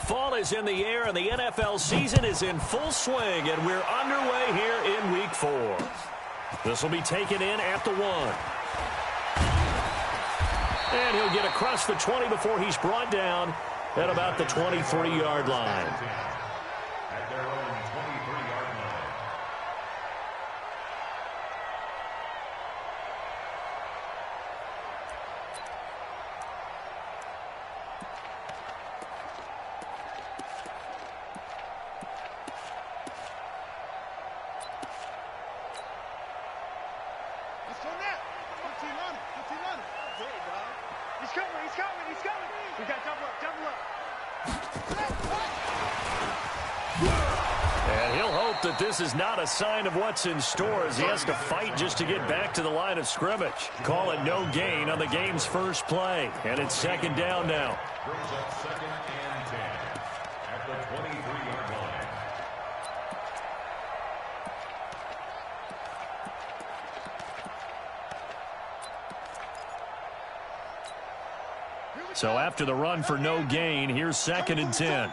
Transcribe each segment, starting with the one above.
Fall is in the air, and the NFL season is in full swing, and we're underway here in Week 4. This will be taken in at the 1. And he'll get across the 20 before he's brought down at about the 23-yard line. That this is not a sign of what's in store as he has to fight just to get back to the line of scrimmage. Call it no gain on the game's first play, and it's second down now. Brings up second and 10 at the 23-yard line. So after the run for no gain, here's second and 10.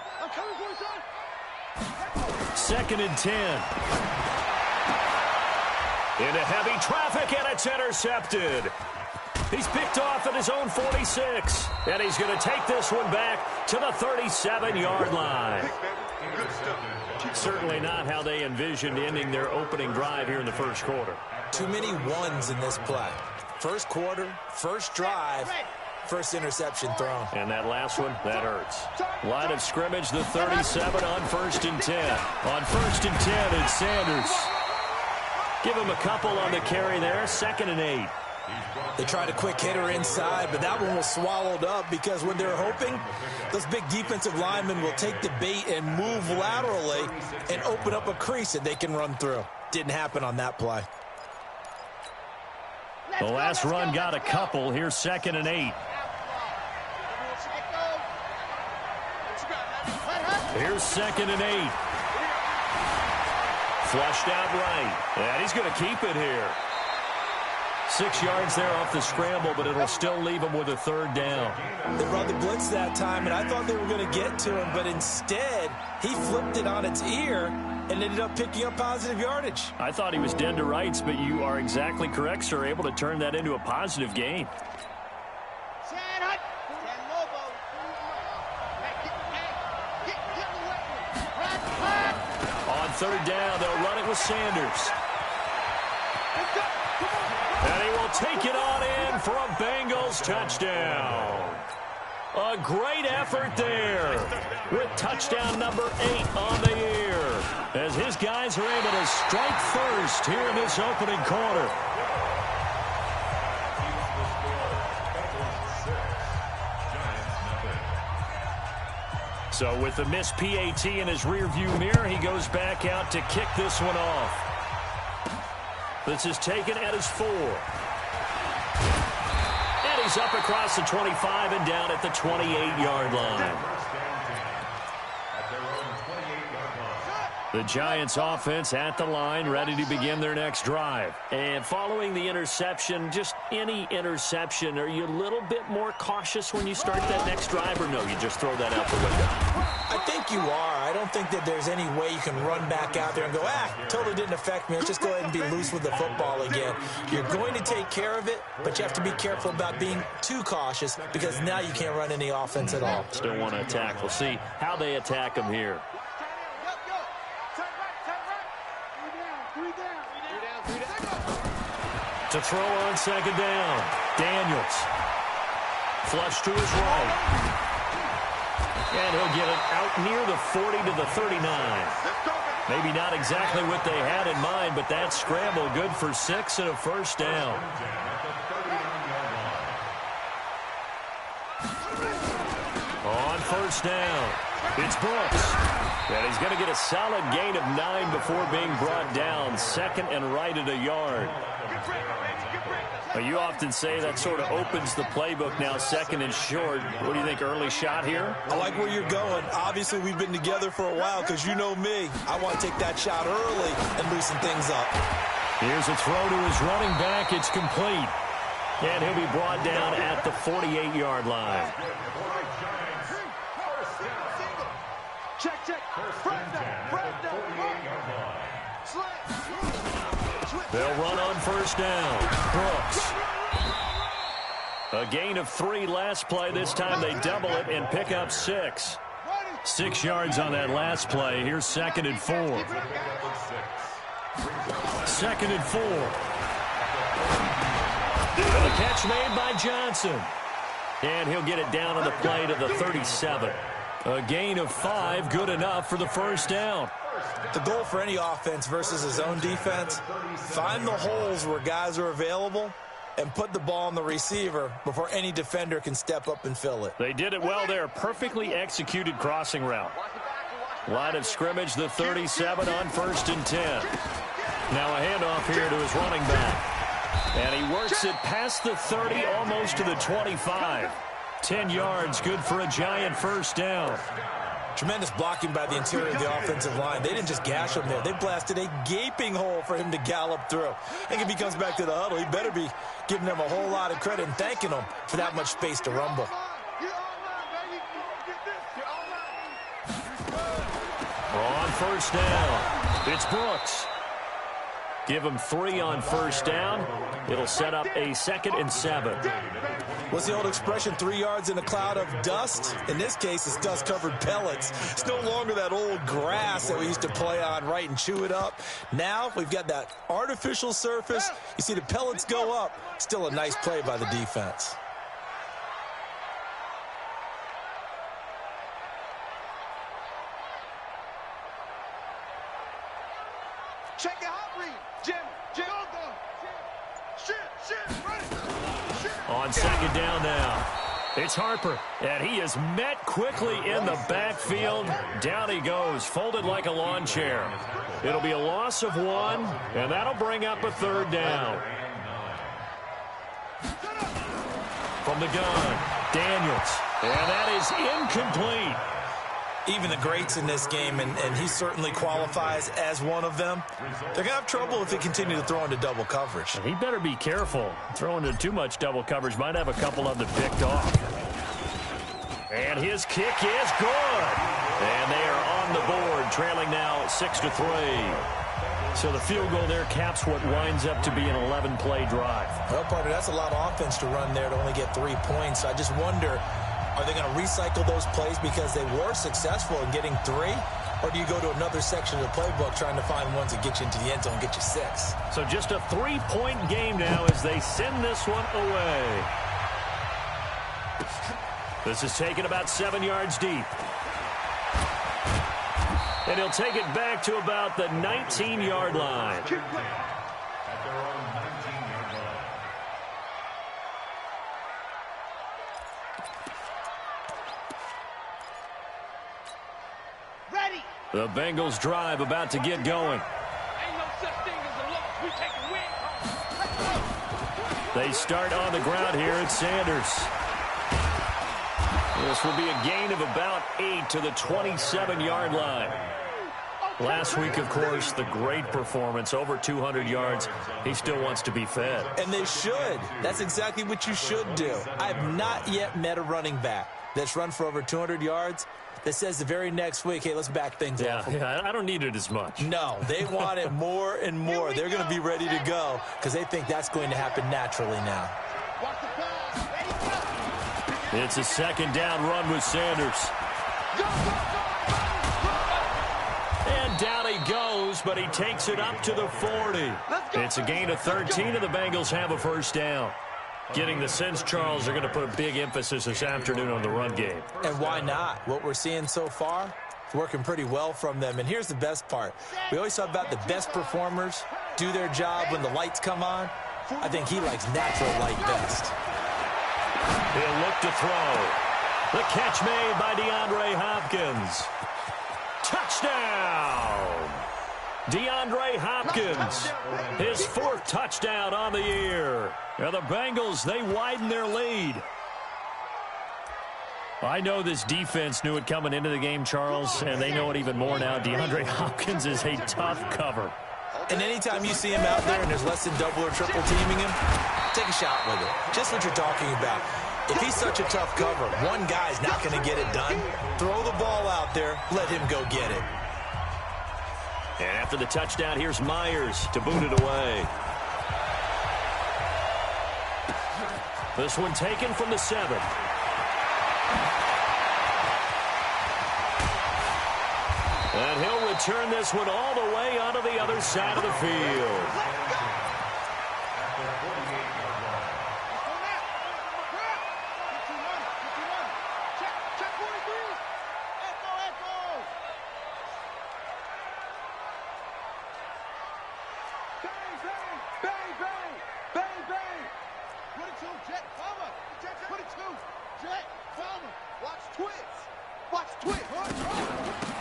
Second and 10. Into heavy traffic, and it's intercepted. He's picked off at his own 46, and he's going to take this one back to the 37-yard line. Certainly not how they envisioned ending their opening drive here in the first quarter. Too many ones in this play. First quarter, first drive, first interception thrown. And that last one, that hurts. Line of scrimmage, the 37 on first and 10. On first and 10, it's Sanders. Give him a couple on the carry there, second and 8. They tried a quick hitter inside, but that one was swallowed up because when they're hoping, those big defensive linemen will take the bait and move laterally and open up a crease that they can run through. Didn't happen on that play. The last run got a couple. Here's second and 8. Here's second and 8. Flushed out right. And he's going to keep it here. 6 yards there off the scramble, but it'll still leave him with a third down. They brought the blitz that time, and I thought they were going to get to him, but instead, he flipped it on its ear and ended up picking up positive yardage. I thought he was dead to rights, but you are exactly correct, sir, able to turn that into a positive gain. On third down, they'll run it with Sanders. And he will take it on in for a Bengals touchdown. A great effort there with touchdown number 8 on the year as his guys are able to strike first here in this opening quarter. So with the missed PAT in his rearview mirror, he goes back out to kick this one off. This is taken at his 4. And he's up across the 25 and down at the 28-yard line. The Giants offense at the line, ready to begin their next drive. And following the interception, just any interception, are you a little bit more cautious when you start that next drive, or no, you just throw that out the window? I think you are. I don't think that there's any way you can run back out there and go, totally didn't affect me. Let's just go ahead and be loose with the football again. You're going to take care of it, but you have to be careful about being too cautious because now you can't run any offense at all. Still want to attack. We'll see how they attack him here. To throw on second down, Daniels. Flush to his right. And he'll get it out near the 40 to the 39. Maybe not exactly what they had in mind, but that scramble good for 6 and a first down. On first down, it's Brooks. And he's going to get a solid gain of 9 before being brought down. Second and right at a yard. You often say that sort of opens the playbook now, second and short. What do you think, early shot here? I like where you're going. Obviously, we've been together for a while because you know me. I want to take that shot early and loosen things up. Here's a throw to his running back. It's complete. And he'll be brought down at the 48-yard line. They'll run on first down. Brooks. A gain of 3 last play. This time they double it and pick up 6. 6 yards on that last play. Here's 2nd and 4. 2nd and 4. And the catch made by Johnson. And he'll get it down on the play to the 37. A gain of 5, good enough for the first down. The goal for any offense versus his own defense, find the holes where guys are available and put the ball on the receiver before any defender can step up and fill it. They did it well there. Perfectly executed crossing route. Line of scrimmage, the 37 on 1st and 10. Now a handoff here to his running back. And he works it past the 30, almost to the 25. 10 yards, good for a giant first down. Tremendous blocking by the interior of the offensive line. They didn't just gash him there. They blasted a gaping hole for him to gallop through. I think if he comes back to the huddle, he better be giving them a whole lot of credit and thanking them for that much space to rumble. On first down, it's Brooks. Give him 3 on first down. It'll set up a 2nd and 7. What's the old expression, 3 yards in a cloud of dust? In this case, it's dust-covered pellets. It's no longer that old grass that we used to play on, right, and chew it up. Now we've got that artificial surface. You see the pellets go up. Still a nice play by the defense. Check it out, read. Jim, on 2nd down now. It's Harper, and he is met quickly in the backfield. Down he goes, folded like a lawn chair. It'll be a loss of 1, and that'll bring up a 3rd down. From the gun, Daniels, and that is incomplete. Even the greats in this game, and he certainly qualifies as one of them, they're going to have trouble if they continue to throw into double coverage. He better be careful. Throwing into too much double coverage might have a couple of them picked off. And his kick is good. And they are on the board, trailing now 6-3. So the field goal there caps what winds up to be an 11-play drive. Well, partner, that's a lot of offense to run there to only get 3 points. I just wonder, are they going to recycle those plays because they were successful in getting 3? Or do you go to another section of the playbook trying to find ones that get you into the end zone and get you 6? So just a 3-point game now as they send this one away. This is taken about 7 yards deep. And he'll take it back to about the 19-yard line. The Bengals drive about to get going. They start on the ground here at Sanders. This will be a gain of about 8 to the 27-yard line. Last week, of course, the great performance, over 200 yards. He still wants to be fed. And they should. That's exactly what you should do. I have not yet met a running back that's run for over 200 yards that says the very next week, hey, let's back things up. Yeah, I don't need it as much. No, they want it more and more. They're going to be ready to go because they think that's going to happen naturally now. It's a 2nd down run with Sanders. And down he goes, but he takes it up to the 40. It's a gain of 13, and the Bengals have a first down. Getting the sense, Charles, they're going to put a big emphasis this afternoon on the run game. And why not? What we're seeing so far, it's working pretty well from them. And here's the best part. We always talk about the best performers do their job when the lights come on. I think he likes natural light best. He'll look to throw. The catch made by DeAndre Hopkins. Touchdown! DeAndre Hopkins, his 4th touchdown on the year. Now the Bengals, they widen their lead. I know this defense knew it coming into the game, Charles, and they know it even more now. DeAndre Hopkins is a tough cover. And anytime you see him out there and there's less than double or triple teaming him, take a shot with it. Just what you're talking about. If he's such a tough cover, one guy's not going to get it done. Throw the ball out there. Let him go get it. And after the touchdown, here's Myers to boot it away. This one taken from the 7. And he'll return this one all the way onto the other side of the field.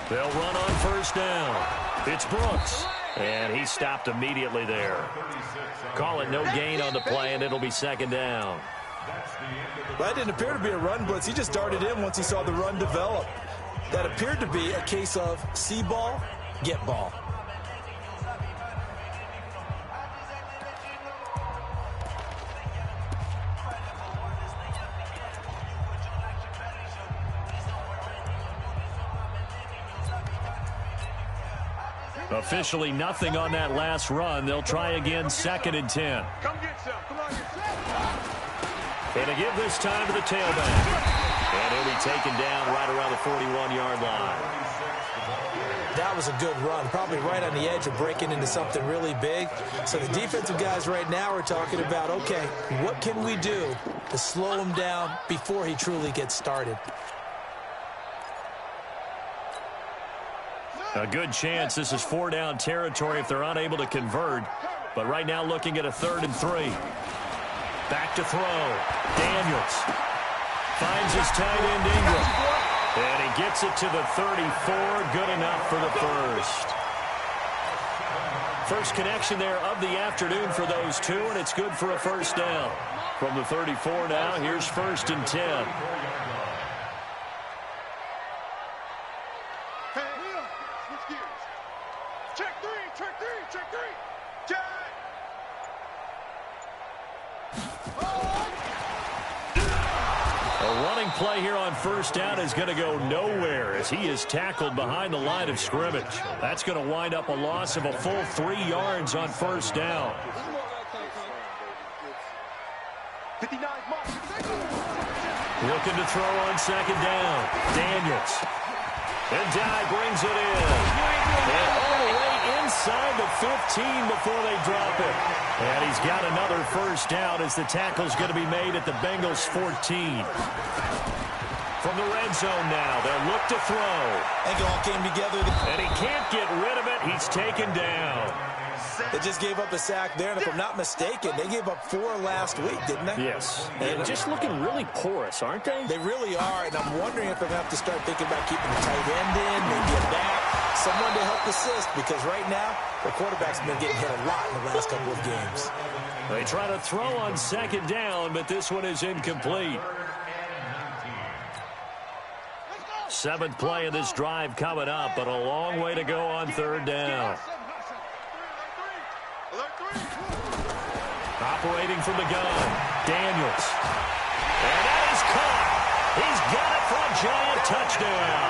They'll run on first down. It's Brooks. And he stopped immediately there. Call it no gain on the play, and it'll be second down. Well, that didn't appear to be a run blitz. He just darted in once he saw the run develop. That appeared to be a case of see ball, get ball. Officially nothing on that last run. They'll try again, 2nd and 10. Come get some. Come on, And to give this time to the tailback. And he'll be taken down right around the 41-yard line. That was a good run, probably right on the edge of breaking into something really big. So the defensive guys right now are talking about, okay, what can we do to slow him down before he truly gets started? A good chance this is 4-down territory if they're unable to convert. But right now looking at a 3rd and 3. Back to throw. Daniels finds his tight end Ingram. And he gets it to the 34. Good enough for the first. First connection there of the afternoon for those two, and it's good for a first down. From the 34 now, here's 1st and 10. Play here on first down is going to go nowhere as he is tackled behind the line of scrimmage. That's going to wind up a loss of a full 3 yards on first down. Looking to throw on 2nd down. Daniels. And Dye brings it in. And all the way inside the 15 before they drop it. And he's got another first down as the tackle's going to be made at the Bengals 14. From the red zone now, they'll look to throw. I think it all came together. And he can't get rid of it. He's taken down. They just gave up a sack there, and if I'm not mistaken, they gave up 4 last week, didn't they? Yes. And just looking really porous, aren't they? They really are, and I'm wondering if I'm going to have to start thinking about keeping the tight end in, maybe a back, someone to help assist, because right now, the quarterback's been getting hit a lot in the last couple of games. They try to throw on 2nd down, but this one is incomplete. 7th play of this drive coming up, but a long way to go on 3rd down. Operating from the gun, Daniels. And that is caught. He's got it for a giant touchdown.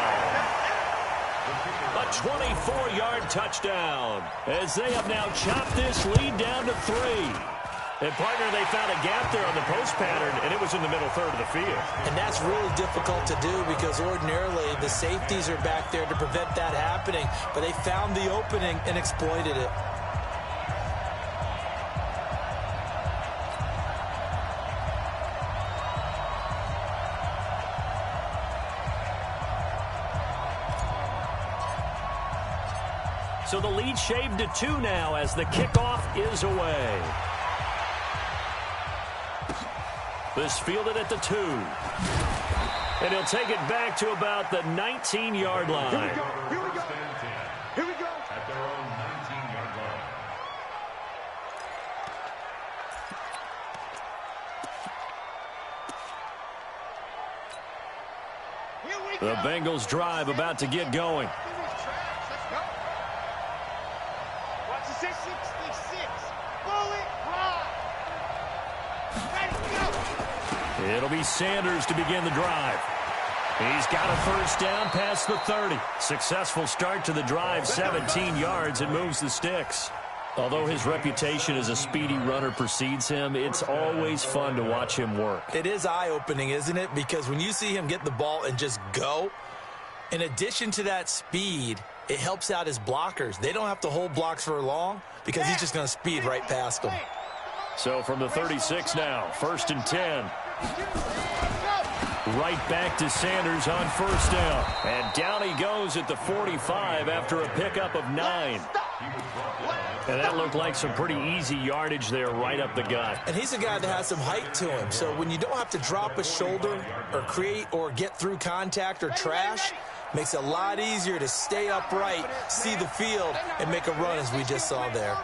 A 24-yard touchdown as they have now chopped this lead down to 3. And, partner, they found a gap there on the post pattern, and it was in the middle 3rd of the field. And that's really difficult to do because ordinarily the safeties are back there to prevent that happening. But they found the opening and exploited it. So the lead shaved to 2 now as the kickoff is away. This fielded at the 2. And he'll take it back to about the 19-yard line. Here we go. Here we go. Here we go. At their own 19-yard line. The Bengals drive about to get going. Watch the 66. Bullet ride. Ready, go. It'll be Sanders to begin the drive. He's got a first down past the 30. Successful start to the drive, 17 yards, and moves the sticks. Although his reputation as a speedy runner precedes him, it's always fun to watch him work. It is eye-opening, isn't it? Because when you see him get the ball and just go, in addition to that speed, it helps out his blockers. They don't have to hold blocks for long because he's just going to speed right past them. So from the 36 now, 1st and 10. Right back to Sanders on first down. And down he goes at the 45 after a pickup of 9. And that looked like some pretty easy yardage there right up the gut. And he's a guy that has some height to him. So when you don't have to drop a shoulder or create or get through contact or trash, makes it a lot easier to stay upright, see the field, and make a run as we just saw there.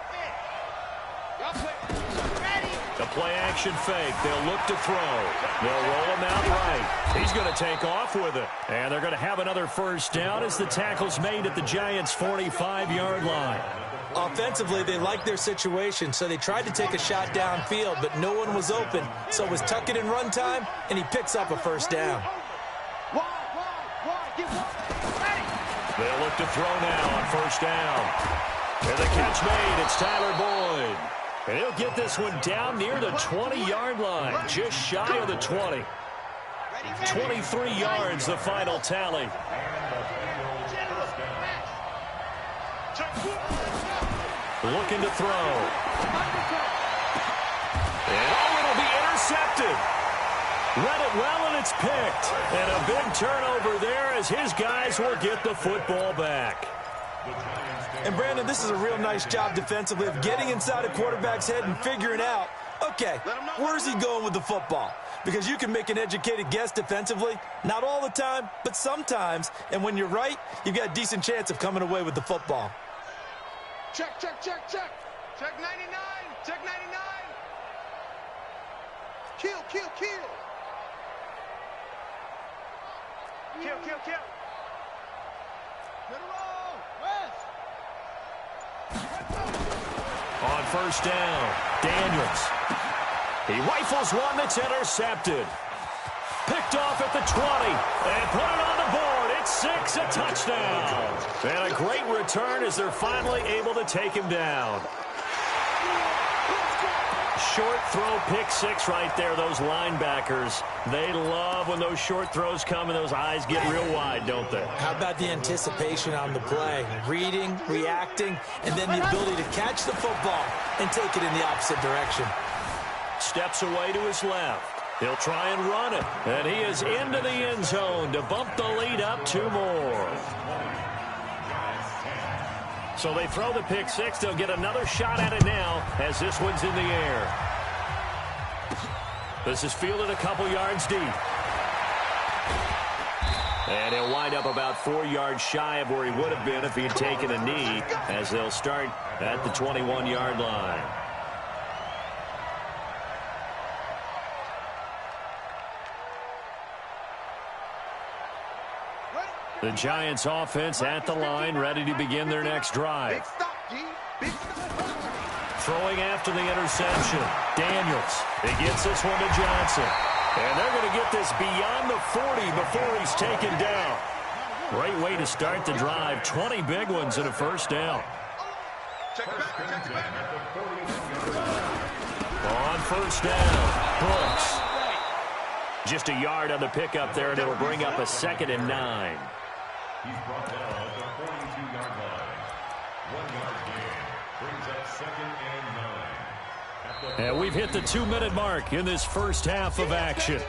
The play-action fake. They'll look to throw. They'll roll him out right. He's going to take off with it. And they're going to have another first down as the tackle's made at the Giants' 45-yard line. Offensively, they liked their situation, so they tried to take a shot downfield, but no one was open. So it was tuck it in run time, and he picks up a first down. They'll look to throw now on first down. And the catch made. It's Tyler Boyd. And he'll get this one down near the 20-yard line, just shy of the 20. 23 yards, the final tally. Looking to throw. And it'll be intercepted. Read it well, and it's picked. And a big turnover there as his guys will get the football back. And, Brandon, this is a real nice job defensively of getting inside a quarterback's head and figuring out, okay, where's he going with the football? Because you can make an educated guess defensively, not all the time, but sometimes. And when you're right, you've got a decent chance of coming away with the football. Check, check, check, check. Check 99. Check 99. Kill, kill, kill. Kill, kill, kill. Get a roll. West. On first down, Daniels. He rifles one that's intercepted. Picked off at the 20 and put it on the board. It's 6, a touchdown. And a great return as they're finally able to take him down. Short throw, pick 6 right there, those linebackers. They love when those short throws come and those eyes get real wide, don't they? How about the anticipation on the play? Reading, reacting, and then the ability to catch the football and take it in the opposite direction. Steps away to his left. He'll try and run it. And he is into the end zone to bump the lead up 2 more. So they throw the pick 6. They'll get another shot at it now as this one's in the air. This is fielded a couple yards deep. And he'll wind up about 4 yards shy of where he would have been if he had taken a knee, as they'll start at the 21-yard line. The Giants offense at the line, ready to begin their next drive. Throwing after the interception. Daniels. He gets this one to Johnson. And they're going to get this beyond the 40 before he's taken down. Great way to start the drive. 20 big ones and a first down. On first down, Brooks. Just a yard on the pickup there, and it'll bring up a 2nd and 9. He's brought down at the 42-yard line. 1-yard gain brings up 2nd and 9. And we've hit the 2-minute mark in this first half of action.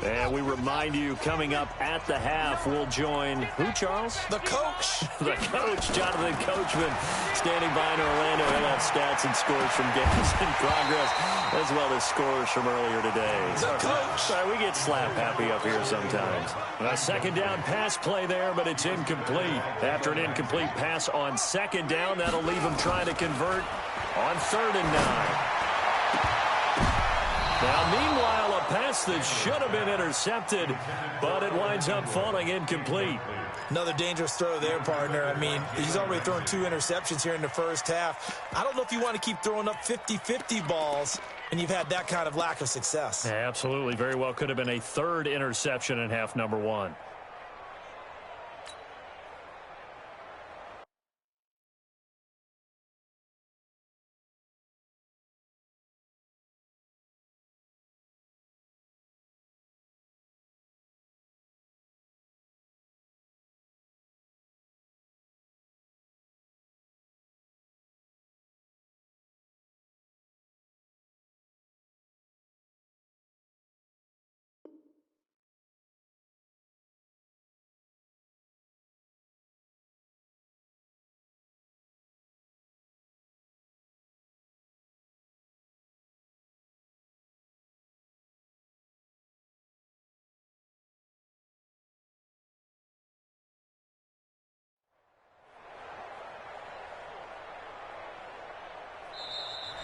And we remind you, coming up at the half, we'll join who, Charles? The coach. The coach, Jonathan Coachman, standing by in Orlando. He'll have stats and scores from games in progress, as well as scores from earlier today. The coach. Sorry, we get slap happy up here sometimes. A second down pass play there, but it's incomplete. After an incomplete pass on second down, that'll leave him trying to convert on 3rd and 9. Now, meanwhile, a pass that should have been intercepted, but it winds up falling incomplete. Another dangerous throw there, partner. I mean, he's already thrown 2 interceptions here in the first half. I don't know if you want to keep throwing up 50-50 balls, and you've had that kind of lack of success. Yeah, absolutely. Very well could have been a 3rd interception in half number 1.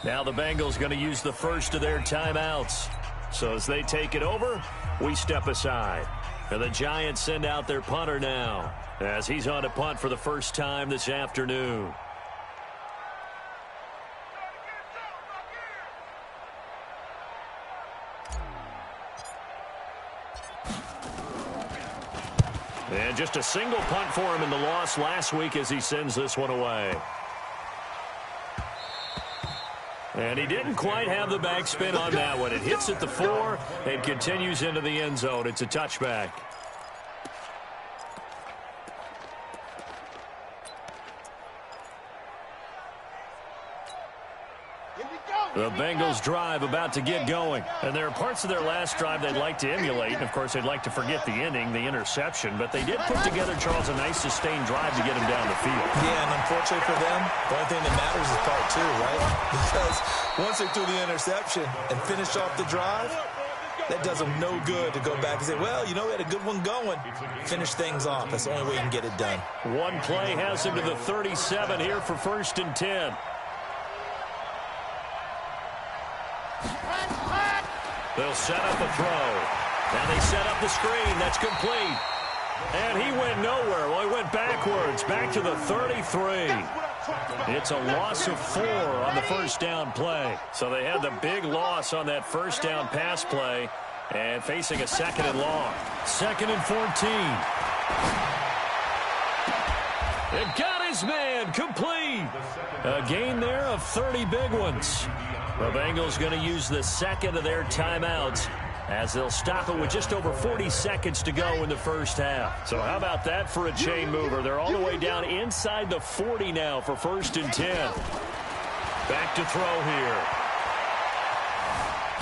Now the Bengals going to use the first of their timeouts. So as they take it over, we step aside. And the Giants send out their punter now, as he's on to punt for the first time this afternoon. And just a single punt for him in the loss last week as he sends this one away. And he didn't quite have the backspin on that one. It hits at the 4 and continues into the end zone. It's a touchback. The Bengals drive about to get going. And there are parts of their last drive they'd like to emulate. And, of course, they'd like to forget the ending, the interception. But they did put together, Charles, a nice sustained drive to get him down the field. Yeah, and unfortunately for them, the only thing that matters is part 2, right? Because once they threw the interception and finished off the drive, that does them no good to go back and say, well, you know, we had a good one going. Finish things off. That's the only way you can get it done. One play has him to the 37 here for 1st and 10. They'll set up a throw. Now they set up the screen. That's complete. And he went nowhere. Well, he went backwards, back to the 33. It's a loss of 4 on the first down play. So they had the big loss on that first down pass play and facing a 2nd and long. 2nd and 14. It got his man complete. A gain there of 30 big ones. The Bengals going to use the 2nd of their timeouts as they'll stop it with just over 40 seconds to go in the first half. So how about that for a chain mover? They're all the way down inside the 40 now for 1st and 10. Back to throw here.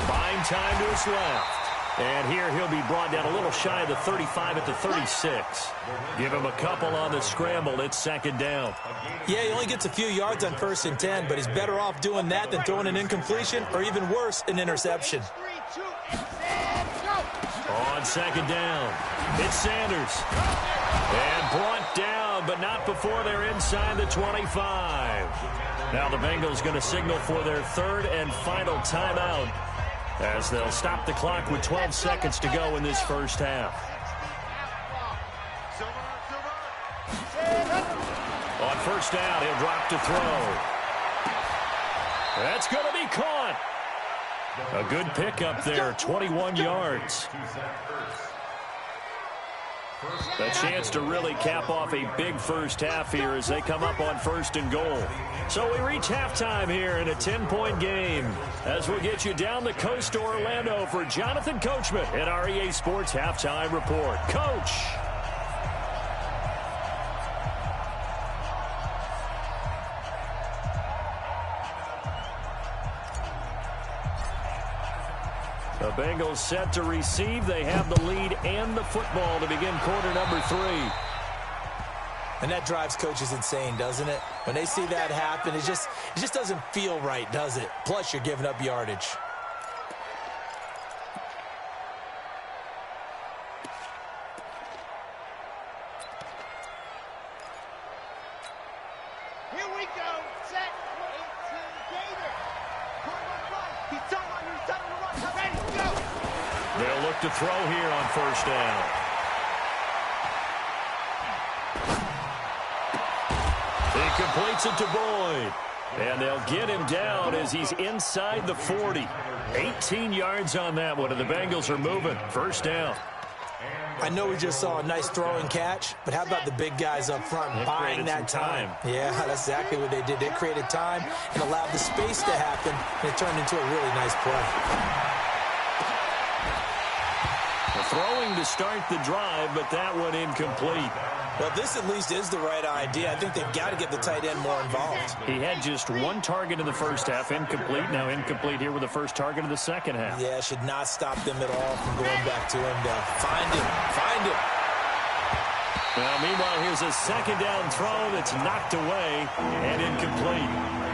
Buying time to his left. And here he'll be brought down a little shy of the 35 at the 36. Give him a couple on the scramble. It's 2nd down. Yeah, he only gets a few yards on 1st and 10, but he's better off doing that than throwing an incompletion or even worse, an interception. On 2nd down, it's Sanders. And brought down, but not before they're inside the 25. Now the Bengals going to signal for their 3rd and final timeout, as they'll stop the clock with 12 seconds to go in this first half. On 1st down, he'll drop to throw. That's going to be caught. A good pickup there, 21 yards. A chance to really cap off a big first half here as they come up on 1st and goal. So we reach halftime here in a 10-point game as we'll get you down the coast to Orlando for Jonathan Coachman at our EA Sports Halftime Report. Coach. The Bengals set to receive. They have the lead and the football to begin quarter number 3. And that drives coaches insane, doesn't it? When they see that happen, it just doesn't feel right, does it? Plus, you're giving up yardage. Here we go. Set. 18 Gator. He's telling you to run. Ready. They'll look to throw here on first down. He completes it to Boyd. And they'll get him down as he's inside the 40. 18 yards on that one, and the Bengals are moving. First down. I know we just saw a nice throwing catch, but how about the big guys up front buying that time? Yeah, that's exactly what they did. They created time and allowed the space to happen, and it turned into a really nice play. The throwing to start the drive, but that one incomplete. Well, this at least is the right idea. I think they've got to get the tight end more involved. He had just one target in the first half, incomplete. Now incomplete here with the first target of the second half. Yeah, should not stop them at all from going back to him to find him. Now, meanwhile, here's a second down throw that's knocked away and incomplete.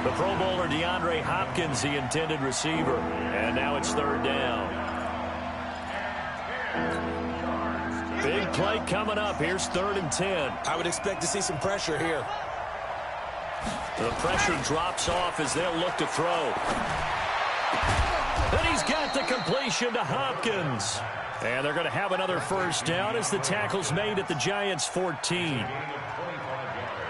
The Pro Bowler DeAndre Hopkins, the intended receiver. And now it's third down. Big play coming up. Here's 3rd and 10. I would expect to see some pressure here. The pressure drops off as they'll look to throw. And he's got the completion to Hopkins. And they're going to have another first down as the tackle's made at the Giants' 14.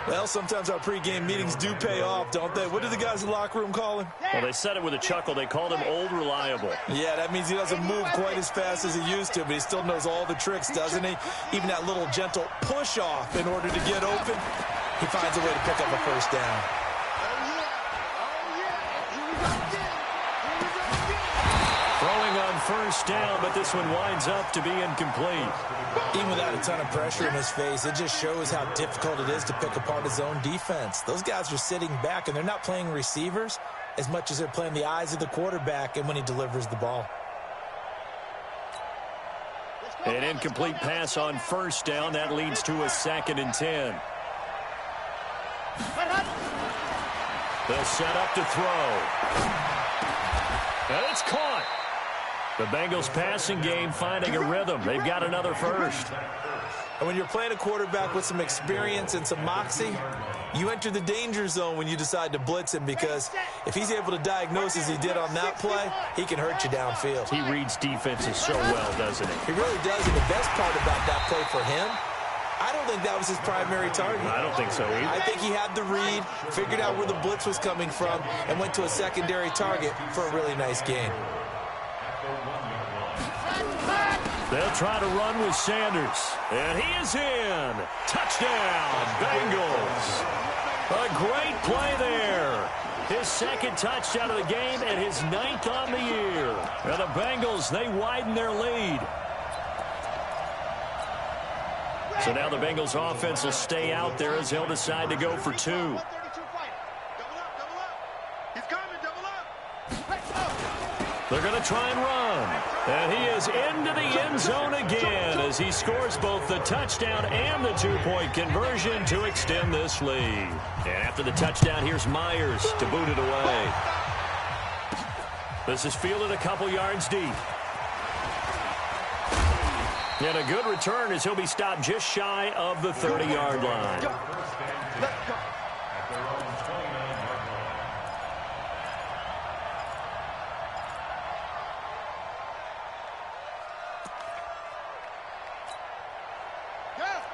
Well, sometimes our pregame meetings do pay off, don't they? What do the guys in the locker room call him? Well, they said it with a chuckle. They called him Old Reliable. Yeah, that means he doesn't move quite as fast as he used to, but he still knows all the tricks, doesn't he? Even that little gentle push-off in order to get open, he finds a way to pick up a first down. Throwing on first down, but this one winds up to be incomplete. Even without a ton of pressure in his face, it just shows how difficult it is to pick apart his own defense. Those guys are sitting back, and they're not playing receivers as much as they're playing the eyes of the quarterback and when he delivers the ball. An incomplete pass on first down. That leads to a 2nd and 10. They'll set up to throw. And it's caught. The Bengals passing game finding a rhythm. They've got another first. And when you're playing a quarterback with some experience and some moxie, you enter the danger zone when you decide to blitz him, because if he's able to diagnose as he did on that play, he can hurt you downfield. He reads defenses so well, doesn't he? He really does, and the best part about that play for him, I don't think that was his primary target. I don't think so either. I think he had the read, figured out where the blitz was coming from, and went to a secondary target for a really nice gain. They'll try to run with Sanders. And he is in. Touchdown, Bengals. A great play there. His 2nd touchdown of the game and his 9th on the year. And the Bengals, they widen their lead. So now the Bengals offense will stay out there as they'll decide to go for 2. They're going to try and run. And he is into the end zone again as he scores both the touchdown and the 2-point conversion to extend this lead. And after the touchdown, here's Myers to boot it away. This is fielded a couple yards deep. And a good return as he'll be stopped just shy of the 30-yard line.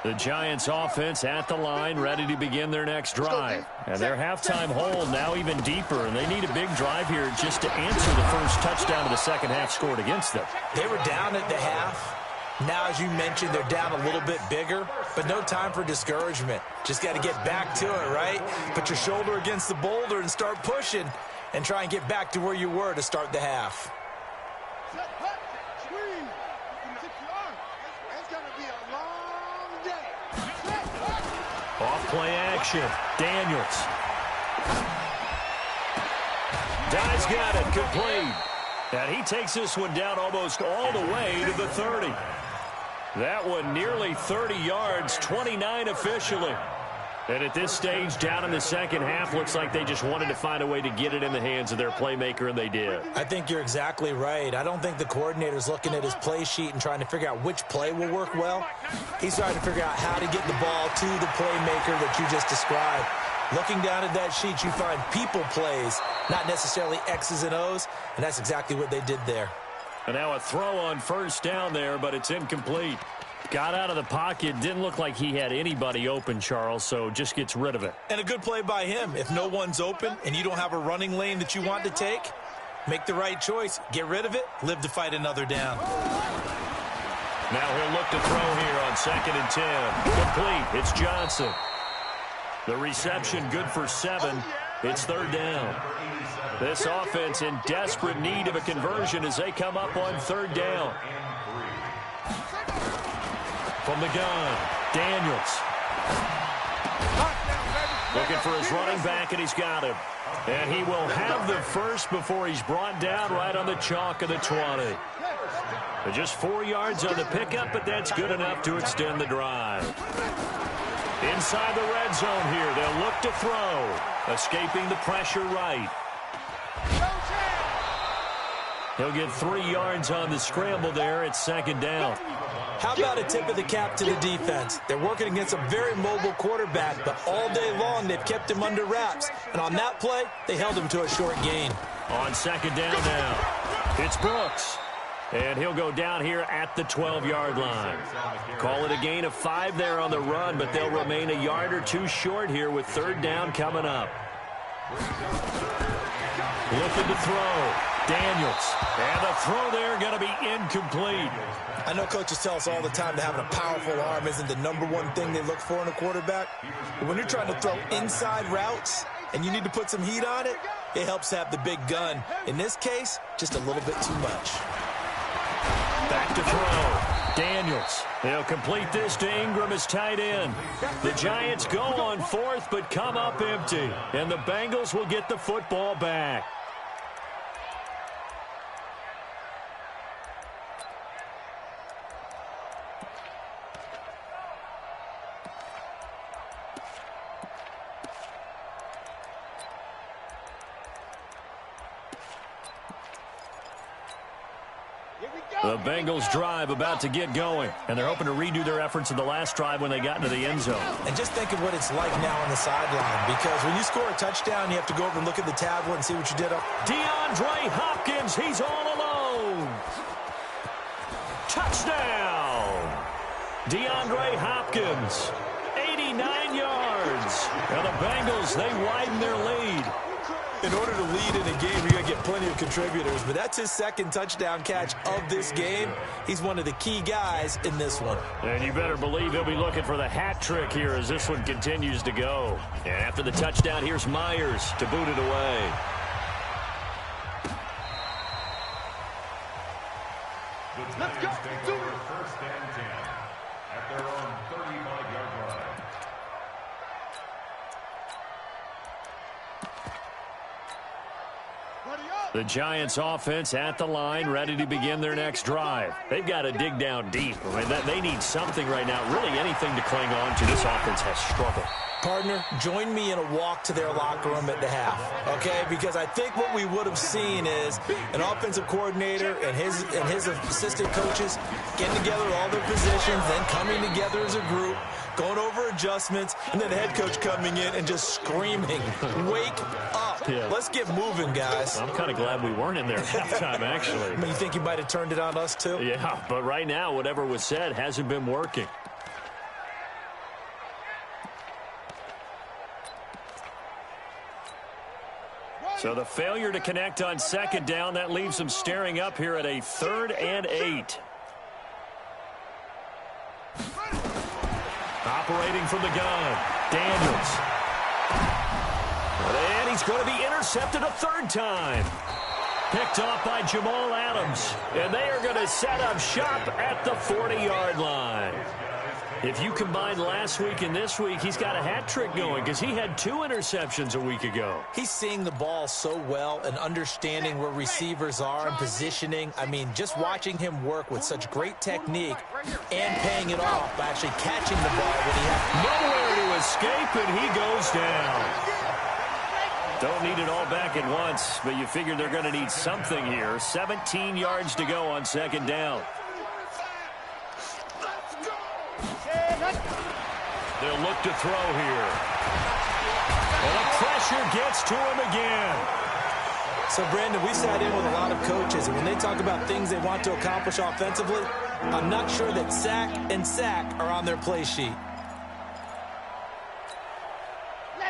The Giants offense at the line, ready to begin their next drive. And their halftime hold now even deeper, and they need a big drive here just to answer the first touchdown of the second half scored against them. They were down at the half. Now, as you mentioned, they're down a little bit bigger, but no time for discouragement. Just got to get back to it, right? Put your shoulder against the boulder and start pushing and try and get back to where you were to start the half. Off play action. Daniels. Dye's got it. Complete. And he takes this one down almost all the way to the 30. That one nearly 30 yards, 29 officially. And at this stage, down in the second half, looks like they just wanted to find a way to get it in the hands of their playmaker, and they did. I think you're exactly right. I don't think the coordinator's looking at his play sheet and trying to figure out which play will work well. He's trying to figure out how to get the ball to the playmaker that you just described. Looking down at that sheet, you find people plays, not necessarily X's and O's, and that's exactly what they did there. And now a throw on first down there, but it's incomplete. Got out of the pocket. Didn't look like he had anybody open, Charles, so just gets rid of it. And a good play by him. If no one's open and you don't have a running lane that you want to take, make the right choice. Get rid of it. Live to fight another down. Now he'll look to throw here on 2nd and 10. Complete. It's Johnson. The reception good for 7. It's 3rd down. This offense in desperate need of a conversion as they come up on 3rd down. From the gun, Daniels. Looking for his running back, and he's got him. And he will have the first before he's brought down right on the chalk of the 20. Just 4 yards on the pickup, but that's good enough to extend the drive. Inside the red zone here, they'll look to throw. Escaping the pressure right. He'll get 3 yards on the scramble there. It's 2nd down. How about a tip of the cap to the defense? They're working against a very mobile quarterback, but all day long they've kept him under wraps. And on that play, they held him to a short gain. On 2nd down now, it's Brooks. And he'll go down here at the 12-yard line. Call it a gain of 5 there on the run, but they'll remain a yard or 2 short here with 3rd down coming up. Looking to throw. Daniels. And the throw there going to be incomplete. I know coaches tell us all the time that having a powerful arm isn't the #1 thing they look for in a quarterback. But when you're trying to throw inside routes and you need to put some heat on it, it helps to have the big gun. In this case, just a little bit too much. Back to throw. Daniels. They'll complete this to Ingram as tight end. The Giants go on 4th but come up empty. And the Bengals will get the football back. The Bengals drive about to get going, and they're hoping to redo their efforts in the last drive when they got into the end zone. And just think of what it's like now on the sideline, because when you score a touchdown, you have to go over and look at the tablet and see what you did. DeAndre Hopkins, he's all alone. Touchdown. DeAndre Hopkins, 89 yards. And the Bengals, they widen their lead. In order to lead in a game, you're going to get plenty of contributors, but that's his 2nd touchdown catch of this game. He's one of the key guys in this one. And you better believe he'll be looking for the hat trick here as this one continues to go. And after the touchdown, here's Myers to boot it away. Let's go. Take over 1st and 10 at their own 35-yard line. The Giants offense at the line, ready to begin their next drive. They've got to dig down deep. I mean, they need something right now, really anything to cling on to. This offense has struggled. Partner, join me in a walk to their locker room at the half, okay? Because I think what we would have seen is an offensive coordinator and his assistant coaches getting together all their positions, then coming together as a group, going over adjustments, and then the head coach coming in and just screaming, wake up. Yeah. Let's get moving, guys. I'm kind of glad we weren't in there at halftime, actually. I mean, you think you might have turned it on us, too? Yeah, but right now, whatever was said hasn't been working. So the failure to connect on 2nd down, that leaves them staring up here at a 3rd and 8. Operating from the gun, Daniels. And he's going to be intercepted a 3rd time. Picked off by Jamal Adams. And they are going to set up shop at the 40-yard line. If you combine last week and this week, he's got a hat trick going because he had 2 interceptions a week ago. He's seeing the ball so well and understanding where receivers are and positioning. I mean, just watching him work with such great technique and paying it off by actually catching the ball when he has nowhere to escape, and he goes down. Don't need it all back at once, but you figure they're going to need something here. 17 yards to go on 2nd down. They'll look to throw here. And the pressure gets to him again. So, Brandon, we sat in with a lot of coaches, and when they talk about things they want to accomplish offensively, I'm not sure that sack and sack are on their play sheet.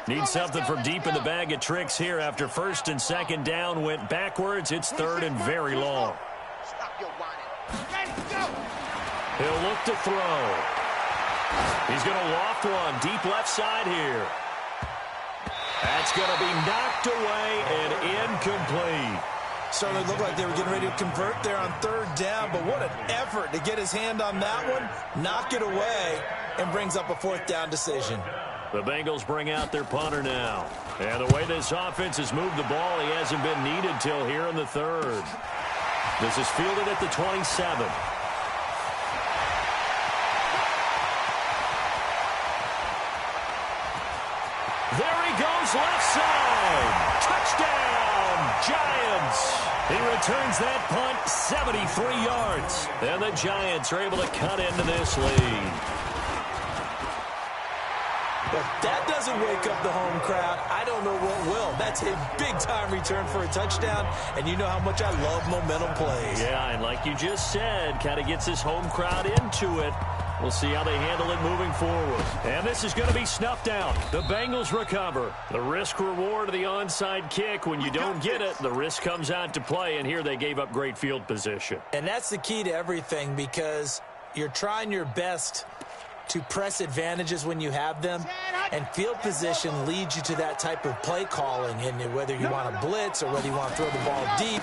Need something from deep in the bag of tricks here after first and second down went backwards. It's third and very long. He'll look to throw. He's going to loft one deep left side here. That's going to be knocked away and incomplete. Certainly looked like they were getting ready to convert there on third down, but what an effort to get his hand on that one, knock it away, and brings up a fourth down decision. The Bengals bring out their punter now. And the way this offense has moved the ball, he hasn't been needed till here in the third. This is fielded at the 27. There he goes, left side. Touchdown, Giants. He returns that punt 73 yards. And the Giants are able to cut into this lead. If that doesn't wake up the home crowd, I don't know what will. That's a big-time return for a touchdown, and you know how much I love momentum plays. Yeah, and like you just said, kind of gets this home crowd into it. We'll see how they handle it moving forward. And this is going to be snuffed out. The Bengals recover. The risk-reward of the onside kick, when you don't get it, the risk comes out to play, and here they gave up great field position. And that's the key to everything, because you're trying your best to press advantages when you have them, and field position leads you to that type of play calling, and whether you want to blitz or whether you want to throw the ball deep,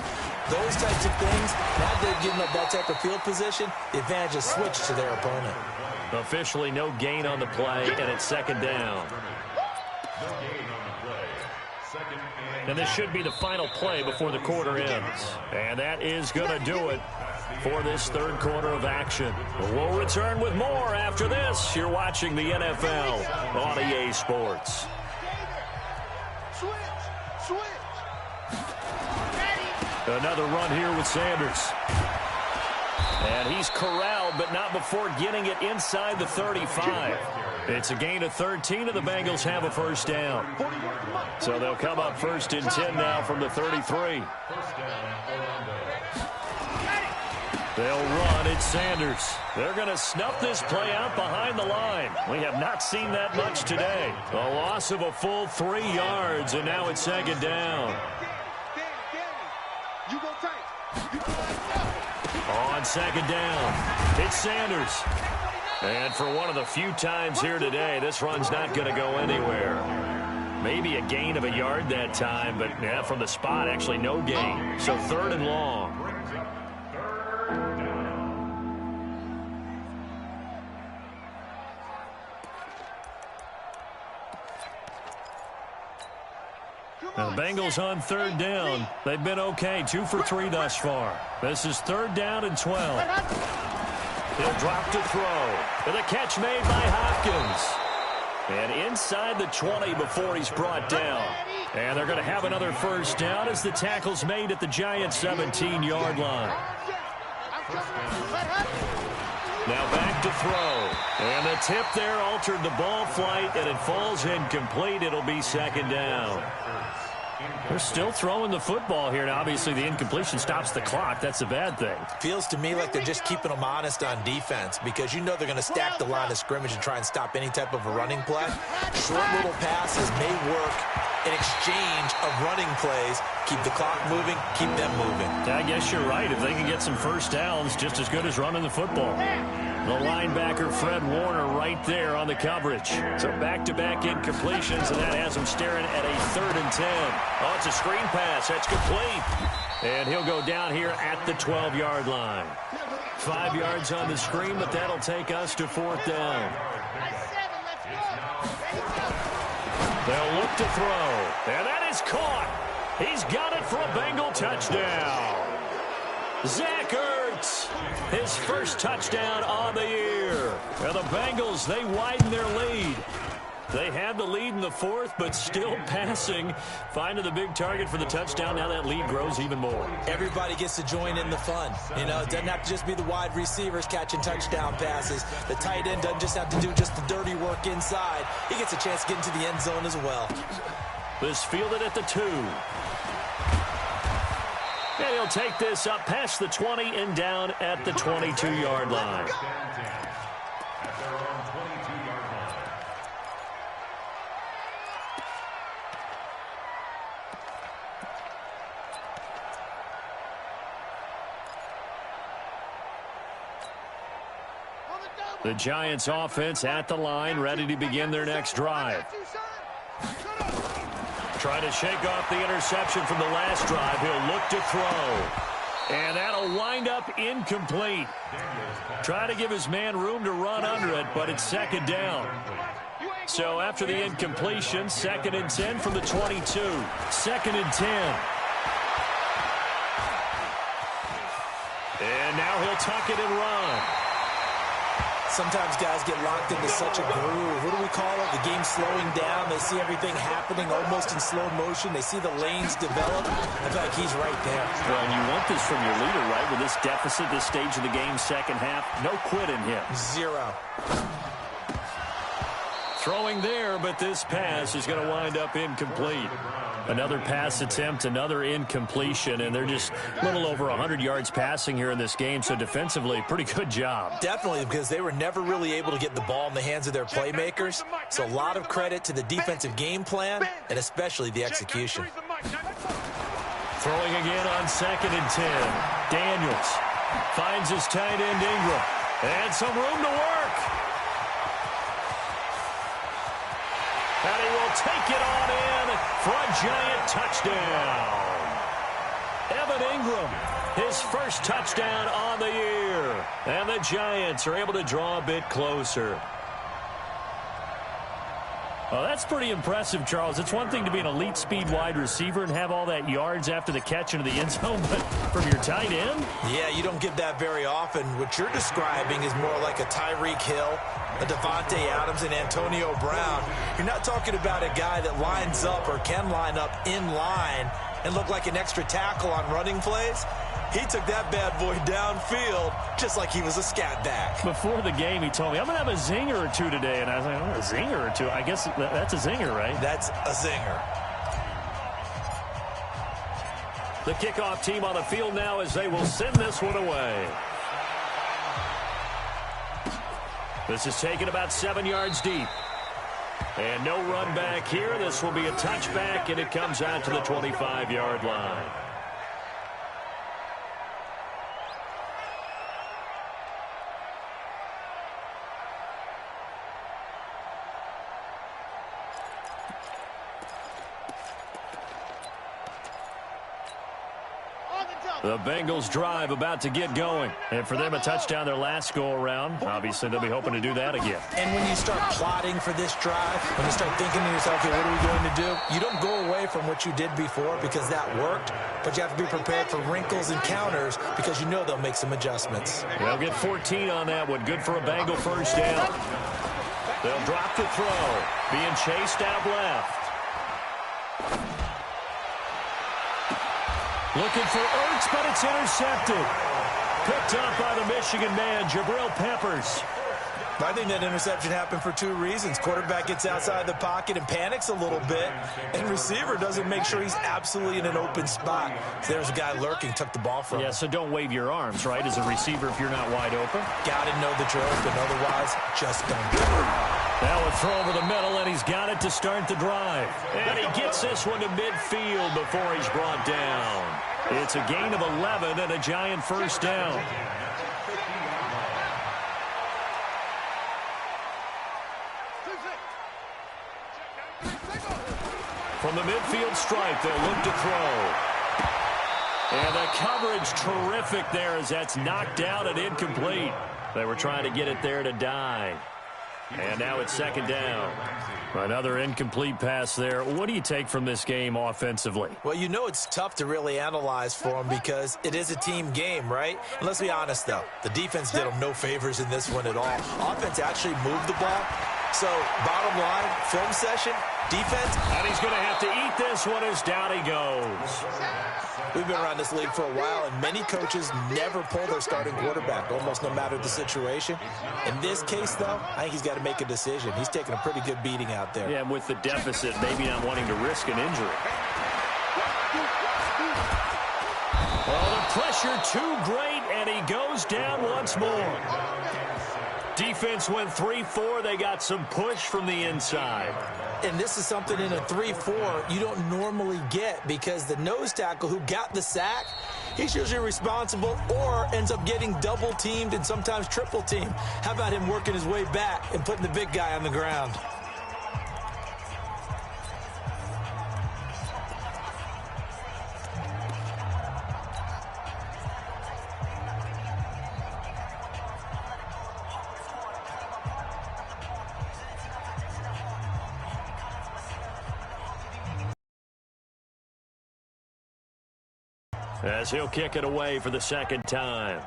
those types of things, now they're giving up that type of field position, the advantage is switched to their opponent. Officially no gain on the play, and it's second down. And this should be the final play before the quarter ends. And that is going to do it for this third quarter of action. We'll return with more after this. You're watching the NFL on EA Sports. Another run here with Sanders. And he's corralled, but not before getting it inside the 35. It's a gain of 13, and the Bengals have a first down. So they'll come up first and 10 now from the 33. They'll run. It's Sanders. They're going to snuff this play out behind the line. We have not seen that much today. A loss of a full 3 yards, and now it's second down. On second down, it's Sanders. And for one of the few times here today, this run's not going to go anywhere. Maybe a gain of a yard that time, but yeah, from the spot, actually no gain. So third and long. Now the Bengals on third down. They've been okay, 2 for 3 thus far. This is third down and 12. He'll drop to throw. And the catch made by Hopkins. And inside the 20 before he's brought down. And they're going to have another first down as the tackle's made at the Giants' 17-yard line. Now back to throw. And the tip there altered the ball flight, and it falls incomplete. It'll be second down. They're still throwing the football here. Now, obviously, the incompletion stops the clock. That's a bad thing. Feels to me like they're just keeping them honest on defense, because you know they're going to stack the line of scrimmage and try and stop any type of a running play. Short little passes may work in exchange of running plays. Keep the clock moving, keep them moving. I guess you're right. If they can get some first downs, just as good as running the football. The linebacker, Fred Warner, right there on the coverage. So back-to-back incompletions, and that has him staring at a 3rd and 10. Oh, it's a screen pass. That's complete. And he'll go down here at the 12-yard line. 5 yards on the screen, but that'll take us to 4th down. They'll look to throw. And that is caught. He's got it for a Bengal touchdown. Zach Ertz, his first touchdown on the year. And the Bengals, they widen their lead. They had the lead in the 4th, but still passing. Finding the big target for the touchdown. Now that lead grows even more. Everybody gets to join in the fun. You know, it doesn't have to just be the wide receivers catching touchdown passes. The tight end doesn't just have to do just the dirty work inside. He gets a chance to get into the end zone as well. This fielded at the 2. And he'll take this up past the 20 and down at the 22-yard line. At their own 22-yard line. The Giants offense at the line, ready to begin their next drive. Trying to shake off the interception from the last drive. He'll look to throw. And that'll wind up incomplete. Trying to give his man room to run under it, but it's second down. So after the incompletion, second and 10 from the 22. Second and 10. And now he'll tuck it and run. Sometimes guys get locked into such a groove. What do we call it? The game slowing down. They see everything happening almost in slow motion. They see the lanes develop. I feel like he's right there. Well, and you want this from your leader, right? With this deficit, this stage of the game, second half, no quit in him. Zero. Throwing there, but this pass is going to wind up incomplete. Another pass attempt, another incompletion, and they're just a little over 100 yards passing here in this game, so defensively, pretty good job. Definitely, because they were never really able to get the ball in the hands of their playmakers, so a lot of credit to the defensive game plan, and especially the execution. Throwing again on second and 10. Daniels finds his tight end Ingram, and some room to work. And he will take it on in for a Giant touchdown. Evan Ingram, his first touchdown on the year. And the Giants are able to draw a bit closer. Well, that's pretty impressive, Charles. It's one thing to be an elite speed wide receiver and have all that yards after the catch into the end zone, but from your tight end? Yeah, you don't get that very often. What you're describing is more like a Tyreek Hill, a Devontae Adams, and Antonio Brown. You're not talking about a guy that lines up or can line up in line and look like an extra tackle on running plays. He took that bad boy downfield just like he was a scat back. Before the game, he told me, I'm going to have a zinger or two today. And I was like, oh, a zinger or two? I guess that's a zinger, right? That's a zinger. The kickoff team on the field now as they will send this one away. This is taken about 7 yards deep. And no run back here. This will be a touchback, and it comes out to the 25-yard line. The Bengals drive about to get going. And for them, a touchdown their last go-around. Obviously, they'll be hoping to do that again. And when you start plotting for this drive, when you start thinking to yourself, okay, what are we going to do? You don't go away from what you did before because that worked, but you have to be prepared for wrinkles and counters because you know they'll make some adjustments. They'll get 14 on that one. Good for a Bengal first down. They'll drop the throw. Being chased out left. Looking for Ertz, but it's intercepted. Picked up by the Michigan man, Jabril Peppers. I think that interception happened for two reasons. Quarterback gets outside the pocket and panics a little bit, and receiver doesn't make sure he's absolutely in an open spot. So there's a guy lurking, took the ball from him. Yeah, so don't wave your arms, right, as a receiver if you're not wide open. Got to know that you're open, otherwise just don't do it. Now a throw over the middle, and he's got it to start the drive. And he gets this one to midfield before he's brought down. It's a gain of 11 and a Giant first down. From the midfield stripe, they'll look to throw. And the coverage terrific there as that's knocked out and incomplete. They were trying to get it there to die. And now it's second down. Another incomplete pass there. What do you take from this game offensively? Well, you know it's tough to really analyze for them because it is a team game, right? And let's be honest, though. The defense did them no favors in this one at all. Offense actually moved the ball. So, bottom line, film session, defense. And he's going to have to eat this one as down he goes. We've been around this league for a while, and many coaches never pull their starting quarterback, almost no matter the situation. In this case, though, I think he's got to make a decision. He's taking a pretty good beating out there. Yeah, and with the deficit, maybe not wanting to risk an injury. Pressure too great, and he goes down once more. Defense went 3-4. They got some push from the inside. And this is something in a 3-4 you don't normally get, because the nose tackle who got the sack, he's usually responsible or ends up getting double-teamed and sometimes triple-teamed. How about him working his way back and putting the big guy on the ground? As he'll kick it away for the second time.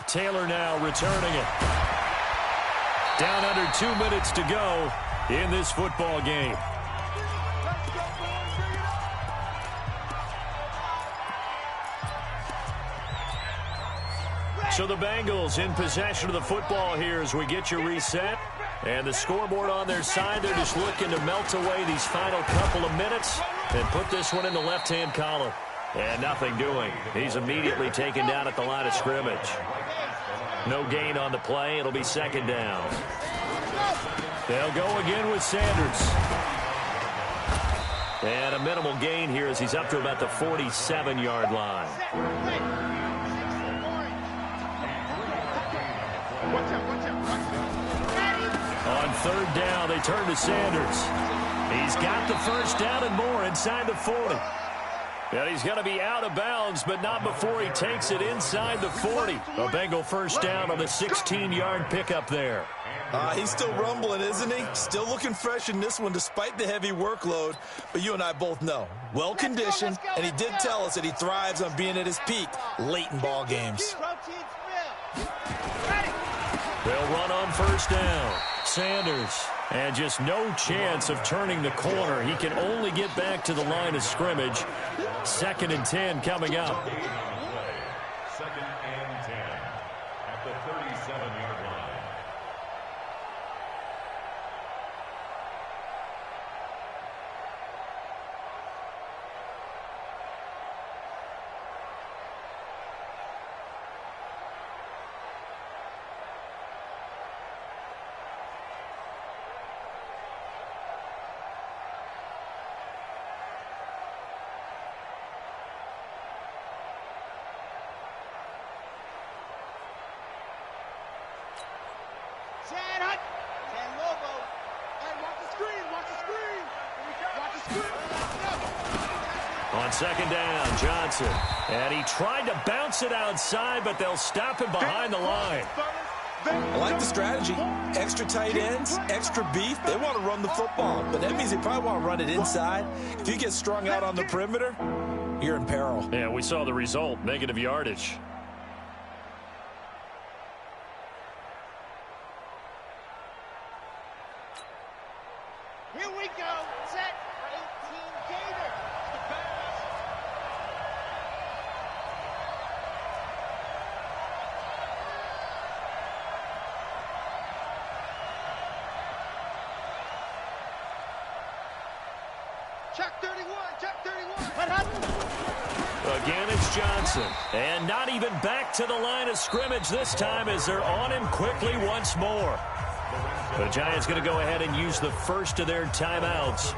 Taylor now returning it. Down under 2 minutes to go in this football game. So the Bengals in possession of the football here as we get you reset. And the scoreboard on their side, they're just looking to melt away these final couple of minutes and put this one in the left-hand column. And nothing doing. He's immediately taken down at the line of scrimmage. No gain on the play. It'll be second down. They'll go again with Sanders. And a minimal gain here as he's up to about the 47-yard line. On third down, they turn to Sanders. He's got the first down and more inside the 40. And he's going to be out of bounds, but not before he takes it inside the 40. A Bengal first down on the 16-yard pickup there. He's still rumbling, isn't he? Still looking fresh in this one despite the heavy workload. But you and I both know, well-conditioned, and he did tell us that he thrives on being at his peak late in ball games. They'll run on first down. Sanders, and just no chance of turning the corner. He can only get back to the line of scrimmage. 2nd and 10 coming up. 2nd and 10 at the 37-yard line. On second down, Johnson. And he tried to bounce it outside, but they'll stop him behind the line. I like the strategy. Extra tight ends, extra beef. They want to run the football, but that means they probably want to run it inside. If you get strung out on the perimeter, you're in peril. Yeah, we saw the result, negative yardage. Here we go. Set for 18 Gator. Check 31. Check 31. What happened? Again, it's Johnson. And not even back to the line of scrimmage this time as they're on him quickly once more. The Giants going to go ahead and use the first of their timeouts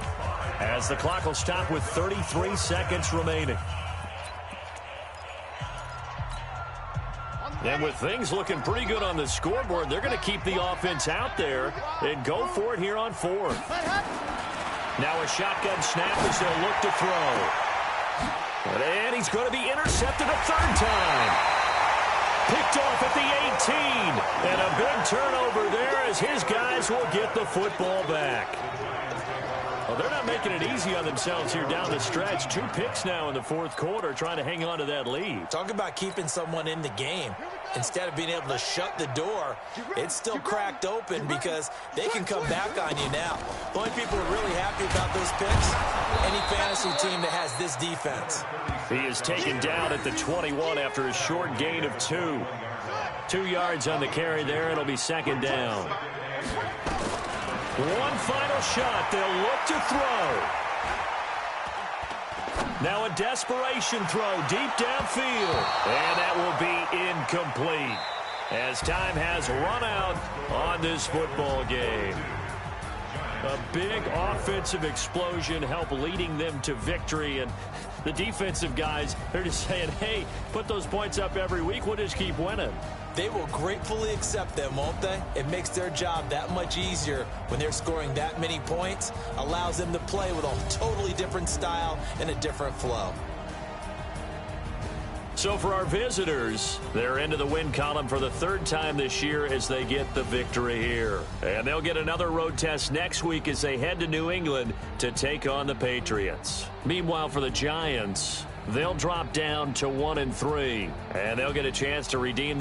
as the clock will stop with 33 seconds remaining. And with things looking pretty good on the scoreboard, they're going to keep the offense out there and go for it here on fourth. Now a shotgun snap as they'll look to throw. And he's going to be intercepted a third time. Picked off at the 18. And a big turnover there as his guys will get the football back. Well, they're not making it easy on themselves here down the stretch. 2 picks now in the fourth quarter trying to hang on to that lead. Talk about keeping someone in the game. Instead of being able to shut the door, it's still cracked open because they can come back on you now. The only people who are really happy about those picks, any fantasy team that has this defense. He is taken down at the 21 after a short gain of 2. 2 yards on the carry there. It'll be second down. One final shot. They'll look to throw. Now a desperation throw deep downfield. And that will be incomplete as time has run out on this football game. A big offensive explosion helped leading them to victory. And the defensive guys, they're just saying, hey, put those points up every week. We'll just keep winning. They will gratefully accept them, won't they? It makes their job that much easier when they're scoring that many points. Allows them to play with a totally different style and a different flow. So for our visitors, they're into the win column for the third time this year as they get the victory here. And they'll get another road test next week as they head to New England to take on the Patriots. Meanwhile, for the Giants, they'll drop down to 1-3, and they'll get a chance to redeem